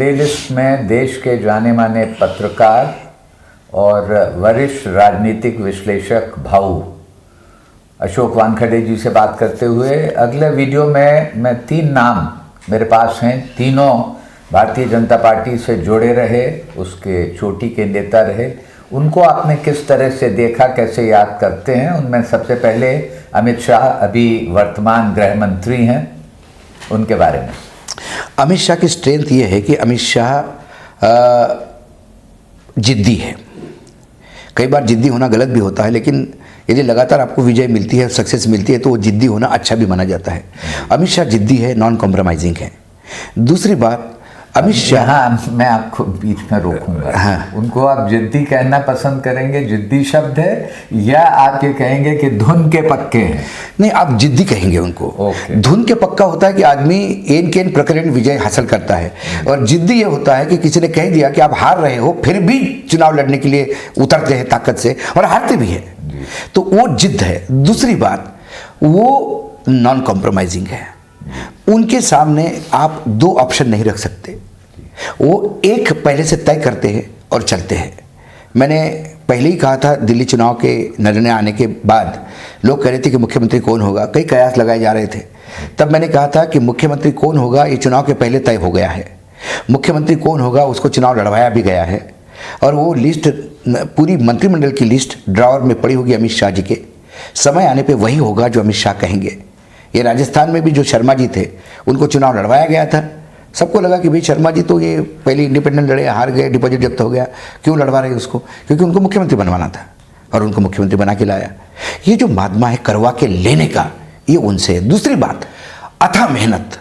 Playlist में देश के जाने माने पत्रकार और वरिष्ठ राजनीतिक विश्लेषक भाऊ अशोक वानखेड़े जी से बात करते हुए अगले वीडियो में मैं 3 नाम मेरे पास हैं, तीनों भारतीय जनता पार्टी से जुड़े रहे, उसके चोटी के नेता रहे। उनको आपने किस तरह से देखा, कैसे याद करते हैं? उनमें सबसे पहले अमित शाह अभी वर्तमान गृह मंत्री हैं, उनके बारे में। अमित शाह की स्ट्रेंथ ये है कि अमित शाह जिद्दी है। कई बार जिद्दी होना गलत भी होता है, लेकिन यदि लगातार आपको विजय मिलती है, सक्सेस मिलती है, तो वो जिद्दी होना अच्छा भी माना जाता है। अमित शाह जिद्दी है, नॉन कॉम्प्रोमाइजिंग है। दूसरी बात, अमित शाह, हाँ, मैं आपको बीच में रोकूंगा। हाँ, उनको आप जिद्दी कहना पसंद करेंगे? जिद्दी शब्द है या आप ये कहेंगे कि धुन के पक्के हैं? नहीं, आप जिद्दी कहेंगे उनको। धुन के पक्का होता है कि आदमी एन के एन प्रकरण विजय हासिल करता है, और जिद्दी ये होता है कि किसी ने कह दिया कि आप हार रहे हो, फिर भी चुनाव लड़ने के लिए उतरते हैं ताकत से, और हारते भी है, तो वो जिद्द है। दूसरी बात, वो नॉन कॉम्प्रोमाइजिंग है। उनके सामने आप 2 ऑप्शन नहीं रख सकते, वो एक पहले से तय करते हैं और चलते हैं। मैंने पहले ही कहा था, दिल्ली चुनाव के निर्णय आने के बाद लोग कह रहे थे कि मुख्यमंत्री कौन होगा, कई कयास लगाए जा रहे थे। तब मैंने कहा था कि मुख्यमंत्री कौन होगा ये चुनाव के पहले तय हो गया है। मुख्यमंत्री कौन होगा उसको चुनाव लड़वाया भी गया है, और वो लिस्ट, पूरी मंत्रिमंडल की लिस्ट ड्रॉअर में पड़ी होगी अमित शाह जी के। समय आने पे वही होगा जो अमित शाह कहेंगे। ये राजस्थान में भी जो शर्मा जी थे, उनको चुनाव लड़वाया गया था। सबको लगा कि भाई शर्मा जी तो ये पहले इंडिपेंडेंट लड़े, हार गए, डिपॉजिट जब्त हो गया, क्यों लड़वा रहे उसको? क्योंकि उनको मुख्यमंत्री बनवाना था, और उनको मुख्यमंत्री बना के लाया। ये जो मादमा है करवा के लेने का, ये उनसे है। दूसरी बात, अथाह मेहनत,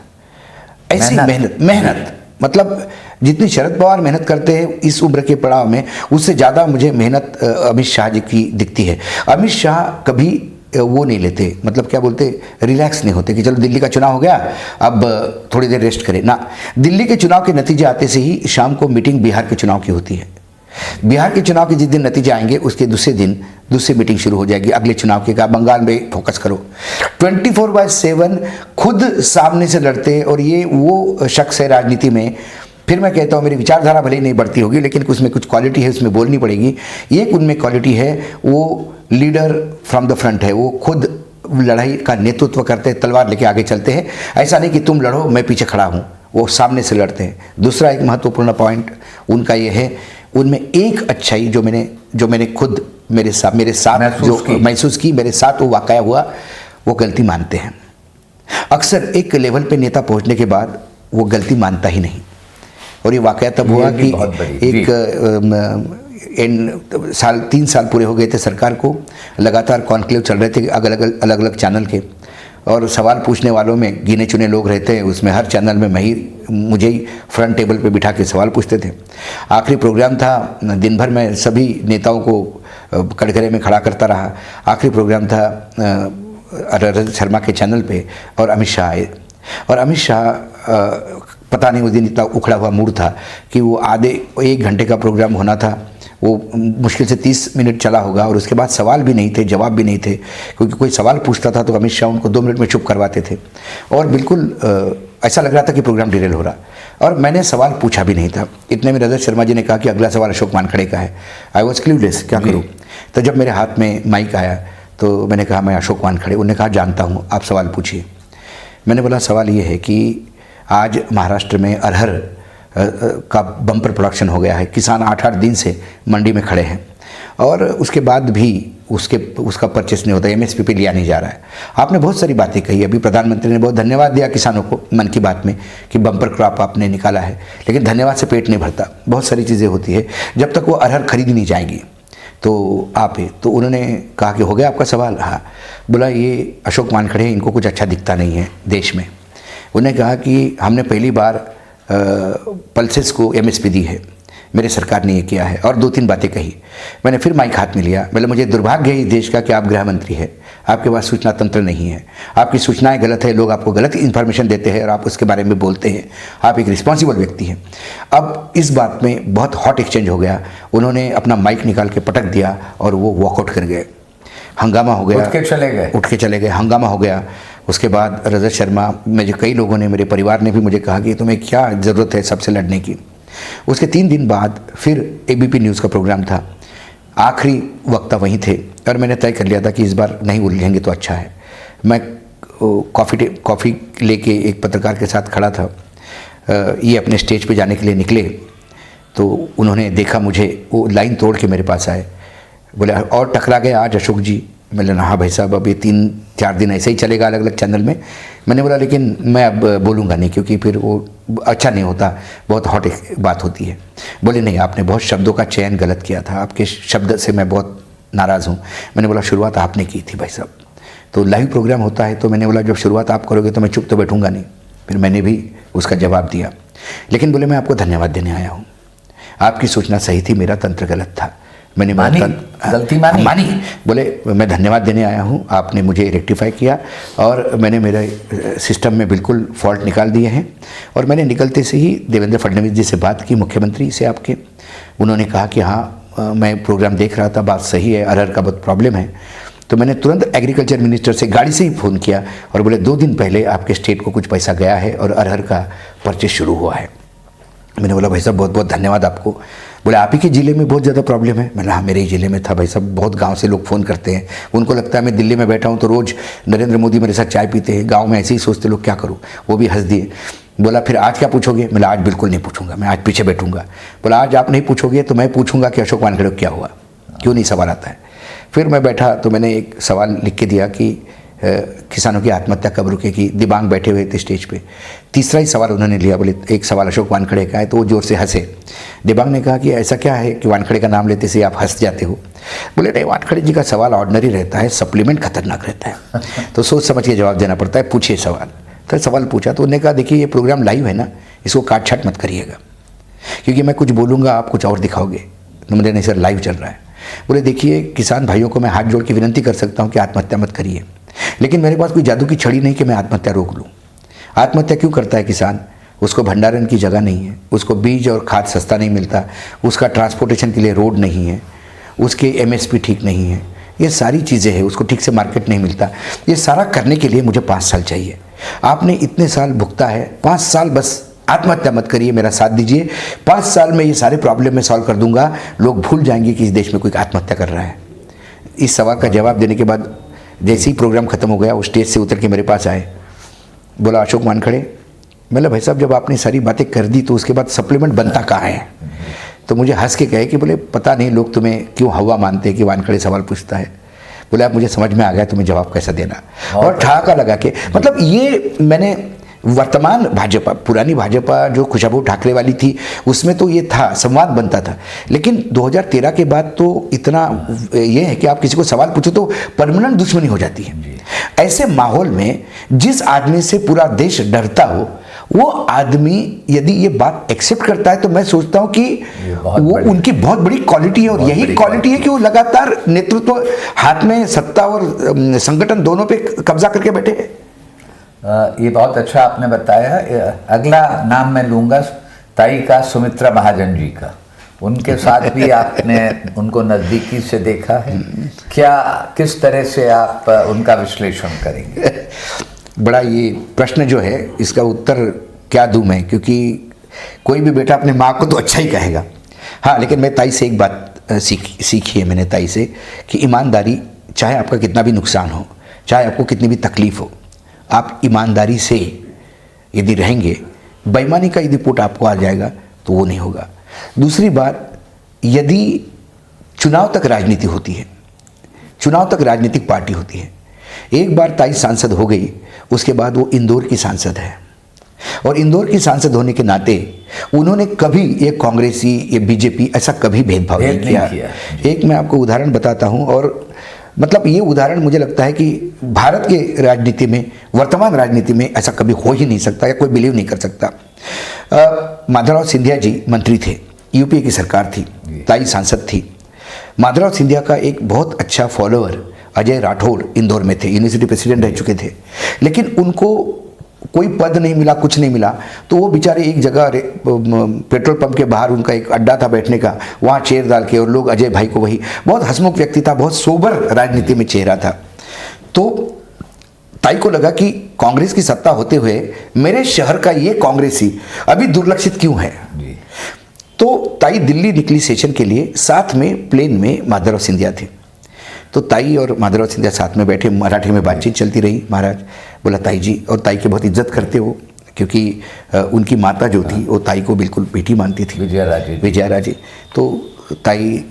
ऐसी मेहनत मतलब जितनी शरद पवार मेहनत करते हैं इस उम्र के पड़ाव में, उससे ज़्यादा मुझे मेहनत अमित शाह जी की दिखती है। अमित शाह कभी वो नहीं लेते, मतलब क्या बोलते, रिलैक्स नहीं होते कि चलो दिल्ली का चुनाव हो गया, अब थोड़ी देर रेस्ट करें ना। दिल्ली के चुनाव के नतीजे आते से ही शाम को मीटिंग बिहार के चुनाव की होती है। बिहार के चुनाव के जिस दिन नतीजे आएंगे उसके दूसरे दिन दूसरी मीटिंग शुरू हो जाएगी अगले चुनाव के। का बंगाल में फोकस करो, 24/7 खुद सामने से लड़ते हैं। और ये वो शख्स है राजनीति में, फिर मैं कहता हूँ मेरी विचारधारा भले ही नहीं बढ़ती होगी, लेकिन उसमें कुछ क्वालिटी है, उसमें बोलनी पड़ेगी। एक उनमें क्वालिटी है, वो लीडर फ्रॉम द फ्रंट है। वो खुद लड़ाई का नेतृत्व करते हैं, तलवार लेके आगे चलते हैं। ऐसा नहीं कि तुम लड़ो मैं पीछे खड़ा हूँ, वो सामने से लड़ते हैं। दूसरा एक महत्वपूर्ण पॉइंट उनका ये है, उनमें एक अच्छाई जो मैंने खुद मेरे साथ जो महसूस की, मेरे साथ वो वाकया हुआ, वो गलती मानते हैं। अक्सर एक लेवल पे नेता पहुंचने के बाद वो गलती मानता ही नहीं, और ये वाकया तब हुआ कि एक 3 साल पूरे हो गए थे सरकार को, लगातार कॉन्क्लेव चल रहे थे अलग अलग चैनल के, और सवाल पूछने वालों में गिने चुने लोग रहते हैं। उसमें हर चैनल में मुझे ही फ्रंट टेबल पे बिठा के सवाल पूछते थे। आखिरी प्रोग्राम था, दिन भर मैं सभी नेताओं को कटघरे में खड़ा करता रहा। आखिरी प्रोग्राम था रजत शर्मा के चैनल पे, और अमित शाह आए। और अमित शाह पता नहीं उस दिन इतना उखड़ा हुआ मूड था कि वो आधे 1 घंटे का प्रोग्राम होना था, वो मुश्किल से 30 मिनट चला होगा, और उसके बाद सवाल भी नहीं थे, जवाब भी नहीं थे। क्योंकि कोई सवाल पूछता था तो अमित शाह उनको 2 मिनट में चुप करवाते थे, और बिल्कुल ऐसा लग रहा था कि प्रोग्राम डिरेल हो रहा। और मैंने सवाल पूछा भी नहीं था। इतने में रजत शर्मा जी ने कहा कि अगला सवाल अशोक वानखेड़े का है। आई वॉज क्लूलेस, क्या करूँ? तो जब मेरे हाथ में माइक आया तो मैंने कहा मैं अशोक वानखेड़े। उन्होंने कहा जानता हूँ, आप सवाल पूछिए। मैंने बोला सवाल ये है कि आज महाराष्ट्र में अरहर का बम्पर प्रोडक्शन हो गया है। किसान 8-8 दिन से मंडी में खड़े हैं, और उसके बाद भी उसका परचेस नहीं होता, MSP पे लिया नहीं जा रहा है। आपने बहुत सारी बातें कही, अभी प्रधानमंत्री ने बहुत धन्यवाद दिया किसानों को मन की बात में कि बम्पर क्रॉप आपने निकाला है, लेकिन धन्यवाद से पेट नहीं भरता। बहुत सारी चीज़ें होती है, जब तक वो अरहर खरीदी नहीं जाएगी तो आप है। तो उन्होंने कहा कि हो गया आपका सवाल? हाँ। बोला ये अशोक वानखेड़े, इनको कुछ अच्छा दिखता नहीं है देश में। उन्होंने कहा कि हमने पहली बार पल्सेस को MSP दी है, मेरे सरकार ने ये किया है, और 2-3 बातें कही। मैंने फिर माइक हाथ में लिया। बोले मुझे दुर्भाग्य है इस देश का कि आप गृह मंत्री हैं, आपके पास सूचना तंत्र नहीं है, आपकी सूचनाएं गलत है, लोग आपको गलत इन्फॉर्मेशन देते हैं और आप उसके बारे में बोलते हैं। आप एक रिस्पॉन्सिबल व्यक्ति हैं। अब इस बात में बहुत हॉट एक्सचेंज हो गया। उन्होंने अपना माइक निकाल के पटक दिया और वो वॉकआउट कर गए। हंगामा हो गया, उठ के चले गए, हंगामा हो गया। उसके बाद रजत शर्मा में जो कई लोगों ने, मेरे परिवार ने भी मुझे कहा कि तुम्हें क्या ज़रूरत है सबसे लड़ने की। उसके 3 दिन बाद फिर ABP न्यूज़ का प्रोग्राम था, आखिरी वक्ता वहीं थे और मैंने तय कर लिया था कि इस बार नहीं उलझेंगे तो अच्छा है। मैं कॉफ़ी लेके एक पत्रकार के साथ खड़ा था, ये अपने स्टेज पे जाने के लिए निकले तो उन्होंने देखा मुझे, वो लाइन तोड़ के मेरे पास आए, बोले और टकरा गए आज अशोक जी। मैंने हाँ भाई साहब, अब ये 3-4 दिन ऐसे ही चलेगा अलग अलग चैनल में। मैंने बोला लेकिन मैं अब बोलूँगा नहीं, क्योंकि फिर वो अच्छा नहीं होता, बहुत हॉट बात होती है। बोले नहीं, आपने बहुत शब्दों का चयन गलत किया था, आपके शब्द से मैं बहुत नाराज़ हूँ। मैंने बोला शुरुआत आपने की थी भाई साहब, तो लाइव प्रोग्राम होता है तो मैंने बोला जब शुरुआत आप करोगे तो मैं चुप तो बैठूंगा नहीं। फिर मैंने भी उसका जवाब दिया, लेकिन बोले मैं आपको धन्यवाद देने आया हूँ, आपकी सूचना सही थी, मेरा तंत्र गलत था, मैंने गलती मानी। बोले मैं धन्यवाद देने आया हूँ, आपने मुझे रेक्टिफाई किया और मैंने मेरे सिस्टम में बिल्कुल फॉल्ट निकाल दिए हैं। और मैंने निकलते से ही देवेंद्र फडणवीस जी से बात की, मुख्यमंत्री से आपके। उन्होंने कहा कि हाँ मैं प्रोग्राम देख रहा था, बात सही है, अरहर का बहुत प्रॉब्लम है। तो मैंने तुरंत एग्रीकल्चर मिनिस्टर से गाड़ी से ही फ़ोन किया और बोले 2 दिन पहले आपके स्टेट को कुछ पैसा गया है और अरहर का परचेज शुरू हुआ है। मैंने बोला भाई साहब बहुत बहुत धन्यवाद आपको। बोले आप ही के ज़िले में बहुत ज़्यादा प्रॉब्लम है। मैंने हाँ मेरे ही ज़िले में था भाई साहब, बहुत गांव से लोग फ़ोन करते हैं, उनको लगता है मैं दिल्ली में बैठा हूँ तो रोज़ नरेंद्र मोदी मेरे साथ चाय पीते हैं, गांव में ऐसे ही सोचते लोग, क्या करूँ। वो भी हंस दिए। बोला फिर आज क्या पूछोगे? मैं आज बिल्कुल नहीं पूछूंगा, मैं आज पीछे बैठूंगा। बोला आज आप नहीं पूछोगे तो मैं पूछूंगा कि अशोक वानखेड़े को क्या हुआ, क्यों नहीं सवाल आता है। फिर मैं बैठा तो मैंने एक सवाल लिख के दिया कि किसानों की आत्महत्या कब रुकेगी। दिबांग बैठे हुए थे स्टेज पे। तीसरा ही सवाल उन्होंने लिया, बोले एक सवाल अशोक वानखेड़े का है, तो वो जोर से हंसे। दिबांग ने कहा कि ऐसा क्या है कि वानखेड़े का नाम लेते से आप हंस जाते हो। बोले नहीं, वानखेड़े जी का सवाल ऑर्डिनरी रहता है, सप्लीमेंट खतरनाक रहता है, तो सोच समझ के जवाब देना पड़ता है, पूछिए सवाल। तो सवाल पूछा तो उन्होंने कहा देखिए ये प्रोग्राम लाइव है ना, इसको काट छाट मत करिएगा, क्योंकि मैं कुछ बोलूँगा आप कुछ और दिखाओगे। तो मुझे नहीं सर लाइव चल रहा है। बोले देखिए किसान भाइयों को मैं हाथ जोड़ के विनती कर सकता हूँ कि आत्महत्या मत करिए, लेकिन मेरे पास कोई जादू की छड़ी नहीं कि मैं आत्महत्या रोक लूँ। आत्महत्या क्यों करता है किसान? उसको भंडारण की जगह नहीं है, उसको बीज और खाद सस्ता नहीं मिलता, उसका ट्रांसपोर्टेशन के लिए रोड नहीं है, उसके MSP ठीक नहीं है, ये सारी चीज़ें हैं, उसको ठीक से मार्केट नहीं मिलता। ये सारा करने के लिए मुझे 5 साल चाहिए। आपने इतने साल भुगता है, 5 साल बस आत्महत्या मत करिए, मेरा साथ दीजिए। 5 साल में ये सारे प्रॉब्लम मैं सॉल्व कर दूंगा, लोग भूल जाएंगे कि इस देश में कोई आत्महत्या कर रहा है। इस सवाल का जवाब देने के बाद जैसे ही प्रोग्राम खत्म हो गया, वो स्टेज से उतर के मेरे पास आए, बोला अशोक वानखेड़े। मतलब भाई साहब जब आपने सारी बातें कर दी तो उसके बाद सप्लीमेंट बनता कहाँ है? तो मुझे हंस के कहे कि बोले पता नहीं लोग तुम्हें क्यों हवा मानते हैं कि वानखेड़े सवाल पूछता है। बोले आप मुझे समझ में आ गया तुम्हें जवाब कैसा देना। और ठहाका लगा के, मतलब ये मैंने वर्तमान भाजपा, पुरानी भाजपा जो खुशबू ठाकरे वाली थी उसमें तो ये था, संवाद बनता था, लेकिन 2013 के बाद तो इतना ये है कि आप किसी को सवाल पूछो तो परमानेंट दुश्मनी हो जाती है। ऐसे माहौल में जिस आदमी से पूरा देश डरता हो, वो आदमी यदि ये बात एक्सेप्ट करता है तो मैं सोचता हूँ कि वो उनकी बहुत बड़ी क्वालिटी है। और यही क्वालिटी है कि वो लगातार नेतृत्व, हाथ में सत्ता और संगठन दोनों पे कब्जा करके बैठे हैं। ये बहुत अच्छा आपने बताया। अगला नाम मैं लूँगा ताई का, सुमित्रा महाजन जी का। उनके साथ भी आपने उनको नज़दीकी से देखा है, क्या किस तरह से आप उनका विश्लेषण करेंगे? बड़ा ये प्रश्न जो है इसका उत्तर क्या दूँ मैं, क्योंकि कोई भी बेटा अपने माँ को तो अच्छा ही कहेगा। हाँ, लेकिन मैं ताई से एक बात सीखी है मैंने ताई से कि ईमानदारी, चाहे आपका कितना भी नुकसान हो, चाहे आपको कितनी भी तकलीफ हो, आप ईमानदारी से यदि रहेंगे, बेईमानी का यदि पुट आपको आ जाएगा तो वो नहीं होगा। दूसरी बात, यदि चुनाव तक राजनीति होती है, चुनाव तक राजनीतिक पार्टी होती है, एक बार ताई सांसद हो गई उसके बाद वो इंदौर की सांसद है, और इंदौर की सांसद होने के नाते उन्होंने कभी ये कांग्रेसी, ये बीजेपी ऐसा कभी भेदभाव नहीं किया। एक मैं आपको उदाहरण बताता हूँ, और मतलब ये उदाहरण मुझे लगता है कि भारत के राजनीति में, वर्तमान राजनीति में ऐसा कभी हो ही नहीं सकता या कोई बिलीव नहीं कर सकता। माधवराव सिंधिया जी मंत्री थे, यूपीए की सरकार थी, ताई सांसद थी। माधवराव सिंधिया का एक बहुत अच्छा फॉलोअर अजय राठौड़ इंदौर में थे, यूनिवर्सिटी प्रेसिडेंट रह चुके थे, लेकिन उनको कोई पद नहीं मिला, कुछ नहीं मिला, तो वो बेचारे एक जगह पेट्रोल पंप के बाहर उनका एक अड्डा था बैठने का, वहाँ चेयर डाल के, और लोग अजय भाई को, वही बहुत हंसमुख व्यक्ति था, बहुत सोबर राजनीति में चेहरा था। तो ताई को लगा कि कांग्रेस की सत्ता होते हुए मेरे शहर का ये कांग्रेसी अभी दुर्लक्षित क्यों है। तो ताई दिल्ली निकली सेशन के लिए, साथ में प्लेन में माधवराव सिंधिया थे। तो ताई और माधवराव सिंधिया साथ में बैठे, मराठी में बातचीत चलती रही। महाराज बोला ताई जी, और ताई की बहुत इज्जत करते हो क्योंकि उनकी माता जो थी वो ताई को बिल्कुल बेटी मानती थी, विजयाराजे। तो ताई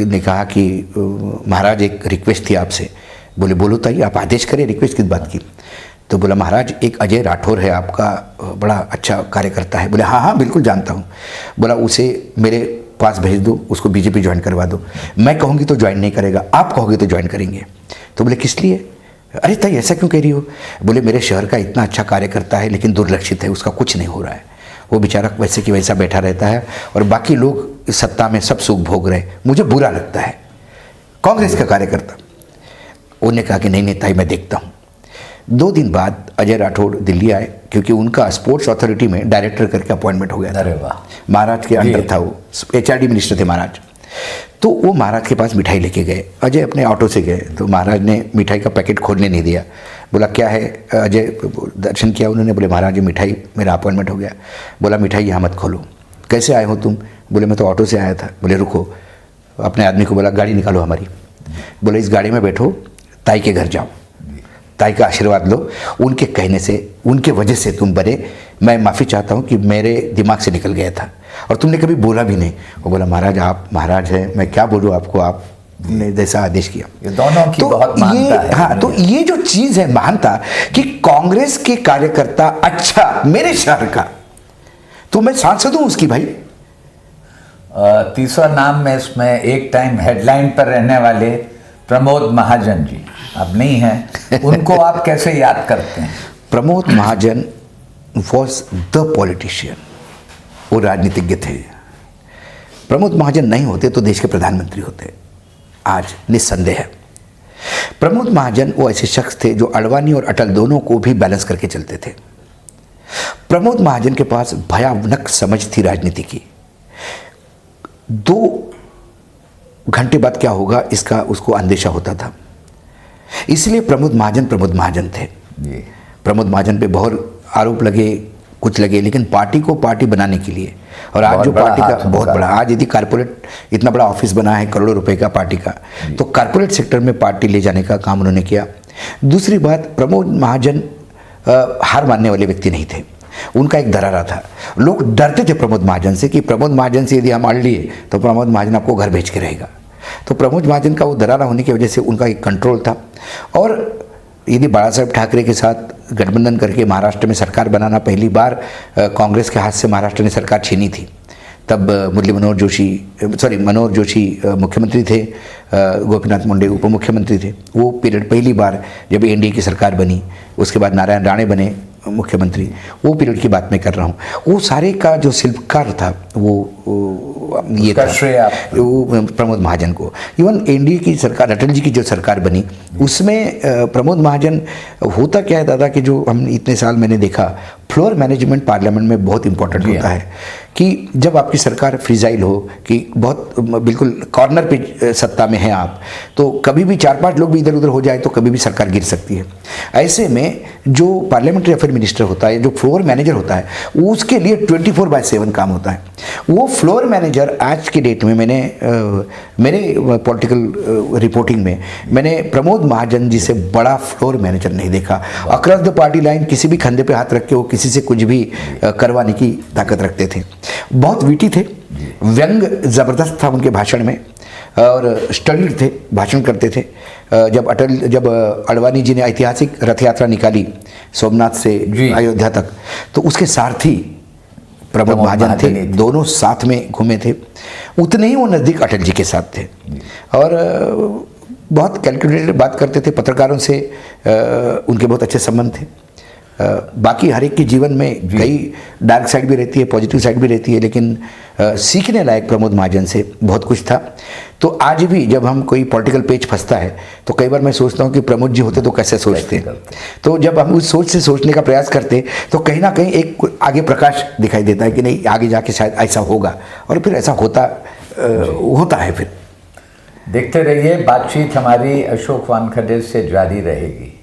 ने कहा कि महाराज एक रिक्वेस्ट थी आपसे। बोले बोलो ताई, आप आदेश करें, रिक्वेस्ट किस बात की? तो बोला महाराज एक अजय राठौर है आपका, बड़ा अच्छा कार्यकर्ता है। बोले हाँ हाँ बिल्कुल जानता हूँ। बोला उसे मेरे पास भेज दो, उसको बीजेपी ज्वाइन करवा दो। मैं कहूँगी तो ज्वाइन नहीं करेगा, आप कहोगे तो ज्वाइन करेंगे। तो बोले किस लिए? अरे ताई ऐसा क्यों कह रही हो? बोले मेरे शहर का इतना अच्छा कार्यकर्ता है लेकिन दुर्लक्षित है, उसका कुछ नहीं हो रहा है, वो बेचारा वैसे कि वैसा बैठा रहता है और बाकी लोग सत्ता में सब सुख भोग रहे, मुझे बुरा लगता है। कांग्रेस का कार्यकर्ता। उन्होंने कहा कि नहीं नहीं ताई मैं देखता हूँ। 2 दिन बाद अजय राठौड़ दिल्ली आए क्योंकि उनका स्पोर्ट्स अथॉरिटी में डायरेक्टर करके अपॉइंटमेंट हो गया था। अरे वाह, महाराज के अंडर था, वो HRD मिनिस्टर थे महाराज। तो वो महाराज के पास मिठाई लेके गए। अजय अपने ऑटो से गए तो महाराज ने मिठाई का पैकेट खोलने नहीं दिया। बोला क्या है? अजय दर्शन किया उन्होंने। बोले महाराज ये मिठाई, मेरा अपॉइंटमेंट हो गया। बोला मिठाई यहाँ मत खोलो। कैसे आए हो तुम? बोले मैं तो ऑटो से आया था। बोले रुको, अपने आदमी को बोला गाड़ी निकालो हमारी। बोले इस गाड़ी में बैठो, ताई के घर जाओ, ताई का आशीर्वाद लो, उनके कहने से, उनके वजह से तुम बने। मैं माफ़ी चाहता हूँ कि मेरे दिमाग से निकल गया था और तुमने कभी बोला भी नहीं। वो बोला महाराज आप महाराज हैं, मैं क्या बोलूँ आपको, आपने जैसा आदेश किया। ये दोनों की तो बहुत मानता है। हाँ, तो ये जो चीज़ है मानता कि कांग्रेस के कार्यकर्ता अच्छा मेरे शहर का, तो मैं सांसद हूँ उसकी भाई। तीसरा नाम में इसमें एक टाइम हेडलाइन पर रहने वाले प्रमोद महाजन जी अब नहीं हैं, उनको आप कैसे याद करते हैं? Pramod Mahajan was the politician, वो राजनीतिज्ञ थे। प्रमोद महाजन नहीं होते तो देश के प्रधानमंत्री होते आज, निस्संदेह है। प्रमोद महाजन वो ऐसे शख्स थे जो अडवाणी और अटल दोनों को भी बैलेंस करके चलते थे। प्रमोद महाजन के पास भयानक समझ थी राजनीति की। 2 घंटे बाद क्या होगा इसका उसको अंदेशा होता था, इसलिए प्रमोद महाजन थे। प्रमोद महाजन पे बहुत आरोप लगे, कुछ लगे, लेकिन पार्टी को पार्टी बनाने के लिए, और आज जो पार्टी का बहुत बड़ा, आज यदि कारपोरेट इतना बड़ा ऑफिस बना है करोड़ों रुपए का पार्टी का, तो कारपोरेट सेक्टर में पार्टी ले जाने का काम उन्होंने किया। दूसरी बात, प्रमोद महाजन हार मानने वाले व्यक्ति नहीं थे, उनका एक दरारा था। लोग डरते थे प्रमोद महाजन से कि प्रमोद महाजन से यदि हम अड़ लिए तो प्रमोद महाजन आपको घर भेज के रहेगा। तो प्रमोद महाजन का वो दरारा होने की वजह से उनका एक कंट्रोल था। और यदि बाला साहेब ठाकरे के साथ गठबंधन करके महाराष्ट्र में सरकार बनाना, पहली बार कांग्रेस के हाथ से महाराष्ट्र ने सरकार छीनी थी, तब मनोहर जोशी मुख्यमंत्री थे, गोपीनाथ मुंडे उप मुख्यमंत्री थे। वो पीरियड पहली बार जब एनडीए की सरकार बनी, उसके बाद नारायण राणे बने मुख्यमंत्री, वो पीरियड की बात मैं कर रहा हूँ। वो सारे का जो शिल्पकार था वो ये था, वो प्रमोद महाजन को। इवन एनडीए की सरकार, अटल जी की जो सरकार बनी, उसमें प्रमोद महाजन, होता क्या है दादा कि जो हम इतने साल मैंने देखा, फ्लोर मैनेजमेंट पार्लियामेंट में बहुत इंपॉर्टेंट होता है कि जब आपकी सरकार फ्रीजाइल हो, कि बहुत बिल्कुल कॉर्नर पे सत्ता में हैं आप, तो कभी भी 4-5 लोग भी इधर उधर हो जाए तो कभी भी सरकार गिर सकती है। ऐसे में जो पार्लियामेंट्री अफेयर मिनिस्टर होता है, जो फ्लोर मैनेजर होता है, उसके लिए 24/7 काम होता है। वो फ्लोर मैनेजर आज के डेट में मेरे पॉलिटिकल रिपोर्टिंग में मैंने प्रमोद महाजन जी से बड़ा फ्लोर मैनेजर नहीं देखा। अक्रॉस द पार्टी लाइन किसी भी खंधे पे हाथ रख के वो किसी से कुछ भी करवाने की ताकत रखते थे। बहुत विटी थे, व्यंग जबरदस्त था उनके भाषण में, और स्टडीड थे, भाषण करते थे। जब अडवाणी जी ने ऐतिहासिक रथ यात्रा निकाली सोमनाथ से अयोध्या तक, तो उसके सारथी प्रमोद महाजन थे, दोनों साथ में घूमे थे। उतने ही वो नज़दीक अटल जी के साथ थे और बहुत कैलकुलेटेड बात करते थे। पत्रकारों से उनके बहुत अच्छे संबंध थे। बाकी हर एक के जीवन में कई डार्क साइड भी रहती है, पॉजिटिव साइड भी रहती है, लेकिन सीखने लायक प्रमोद महाजन से बहुत कुछ था। तो आज भी जब हम कोई पॉलिटिकल पेज फंसता है तो कई बार मैं सोचता हूँ कि प्रमोद जी होते तो कैसे सोचते। तो जब हम उस सोच से सोचने का प्रयास करते तो कहीं ना कहीं एक आगे प्रकाश दिखाई देता है कि नहीं, आगे जाके शायद ऐसा होगा, और फिर ऐसा होता है। फिर देखते रहिए, बातचीत हमारी अशोक वानखेड़े से जारी रहेगी।